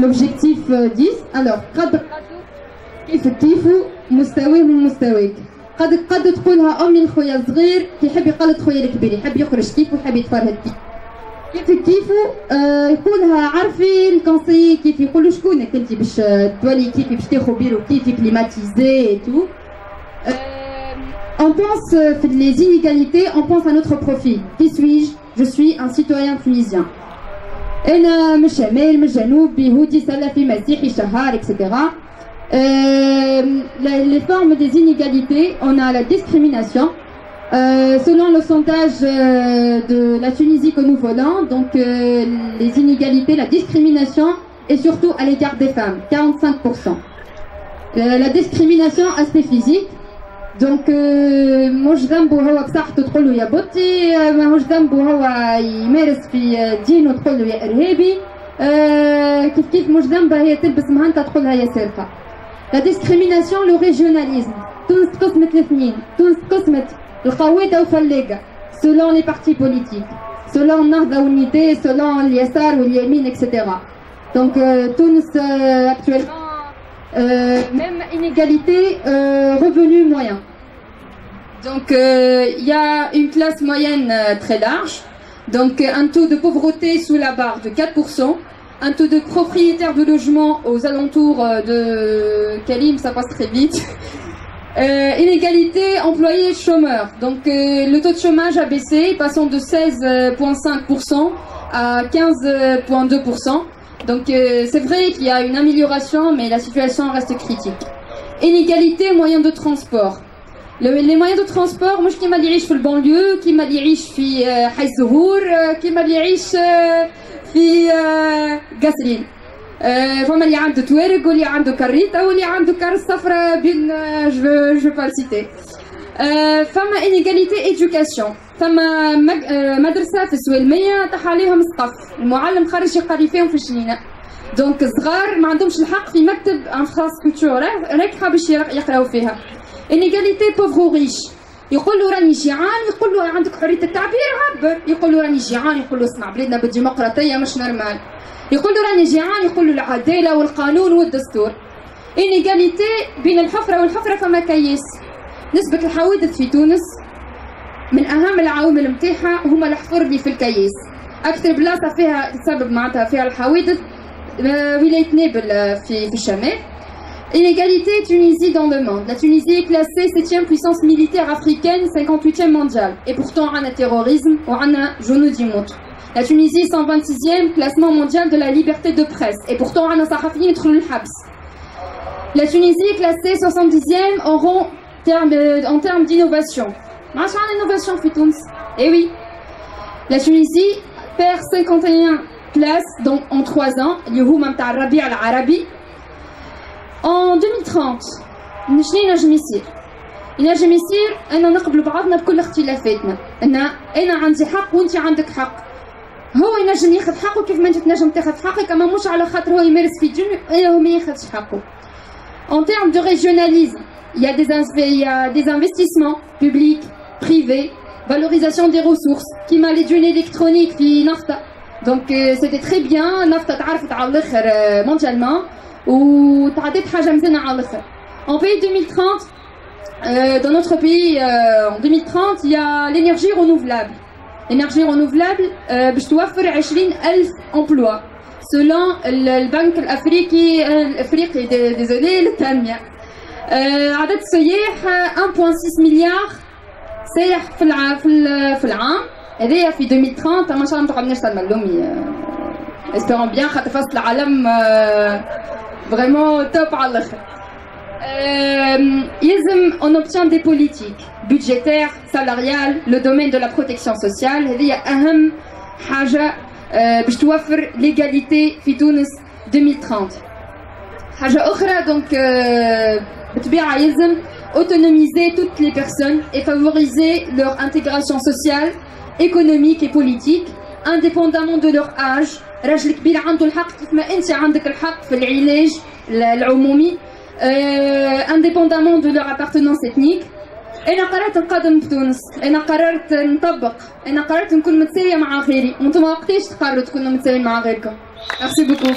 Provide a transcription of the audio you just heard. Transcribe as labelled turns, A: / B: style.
A: l'objectif 10. Alors, كيف مستويهم مستويك. قد تقولها أمي لخويا الصغير كيحب يقلد خويا الكبير، يحب يخرج كيف ويحب يتفرهد كيف يقولها عارفين الكونسي كيف يقولوا شكونك انت باش تولي كيف باش تاخذ بيرو كيف كليماتيزي et tout. On pense les inégalités, on pense à notre profil. Qui suis-je? Je suis un citoyen tunisien. أنا من الشمال من الجنوب بيهودي سلفي مسيحي شهار etc. Les formes des inégalités, on a la discrimination. Selon le sondage de la Tunisie que nous volons, donc les inégalités, la discrimination et surtout à l'égard des femmes, 45%. La discrimination aspect physique, donc مش ذنبه هو بصحته تقول له يا بطي، ماهوش ذنبه هو يمارس في دينه تقول له يا إرهابي، كيف مش ذنبها هي تلبس مهنتها تقول لها يا سارقة. La discrimination, le régionalisme. تونس قسمت الاثنين، تونس قسمت القويدة وفلاقة selon les partis politiques, selon النهضة والنيدي, selon اليسار واليمين, etc. Donc Tunis actuellement, même inégalité, revenu moyen. Donc il y a une classe moyenne très large, donc un taux de pauvreté sous la barre de 4%. Un taux de propriétaires de logements aux alentours de Kalim, ça passe très vite. Inégalité employés-chômeurs. Donc le taux de chômage a baissé, passant de 16,5% à 15,2%. Donc c'est vrai qu'il y a une amélioration, mais la situation reste critique. Inégalité moyens de transport. Les moyens de transport, moi qui m'a dit في البانليو, qui m'a dit في حي الزهور, qui m'a dit في قصرين. فما اللي عنده توارق واللي عنده كريطة واللي عنده كارت صفراء بين جو با سيتي. فما انيغاليتي ادوكاسيون، فما مدرسة في السويلمية طاح عليهم سقف، المعلم خرج يقري فيهم في الجنينة. دونك صغار ما عندهمش الحق في مكتب انفراستركتور راكحة باش يقراو فيها. انيغاليتي بوفغو ريش، يقول له راني جيعان، يقول له عندك حريه التعبير عبر، يقول له راني جيعان، يقول له اسمع بلادنا بالديمقراطيه مش نورمال، يقول له راني جيعان، يقول له العداله والقانون والدستور. انيغاليتي بين الحفره والحفره فما كيس. نسبه الحوادث في تونس من اهم العوامل نتاعها هما الحفر اللي في الكيس. اكثر بلاصه فيها تسبب معناتها فيها الحوادث ولايه نابل في الشمال. Inégalité Tunisie dans le monde. La Tunisie est classée 7e puissance militaire africaine, 58e mondiale. Et pourtant, on a terrorisme, on a genou du monde. La Tunisie est 126e classement mondial de la liberté de presse. Et pourtant, on a Sahafini le Habs. La Tunisie est classée 70e en termes d'innovation. Mais on a innovation في تونس. Et oui. La Tunisie perd 51 places en 3 ans. اللي هما نتاع الربيع العربي. En 2030 شنو ينجم يصير؟ ينجم يصير أن نقبل بعضنا بكل اختلافاتنا، أنا عندي حق وأنت عندك حق. هو ينجم ياخذ حقه كيف ما أنت تنجم تاخذ حقك، أما مش على خاطر هو يمارس في دينه هو ما ياخذش حقه. En termes de régionalisme, il y a des investissements publics, privés, valorisation des ressources, كيما les dunes électroniques في نفطة. Donc c'était très bien، نفطة تعرفت على الآخر mondialement. وتعديت حاجه مزيانه على الاخر. En pays 2030, dans notre pays en 2030 il y a l'énergie renouvelable. L'énergie renouvelable باش توفر 20,000 emplois selon البنك الافريقي désolé للتنميه. عدد السياح 1.6 مليار سائح في العام هذايا في 2030. ما شاء الله ما تقعدناش تملومي espérons bien خاطر فصل العالم vraiment top على الاخر. on obtient des politiques budgétaires, salariales, le domaine de la protection sociale. هذه أهم حاجة باش توفر l'égalité في تونس 2030. حاجة أخرى donc بالطبيعة يلزم autonomiser toutes les personnes et favoriser leur intégration sociale, économique et politique, indépendamment de leur âge. راجل كبير عنده الحق كيف ما انت عندك الحق في العلاج العمومي indépendamment de leur appartenance ethnique. انا قررت نقدم في تونس، انا قررت نطبق، انا قررت نكون متساويه مع غيري. وانتم وقتاش تقرروا تكونوا متساويين مع غيركم؟ Merci beaucoup.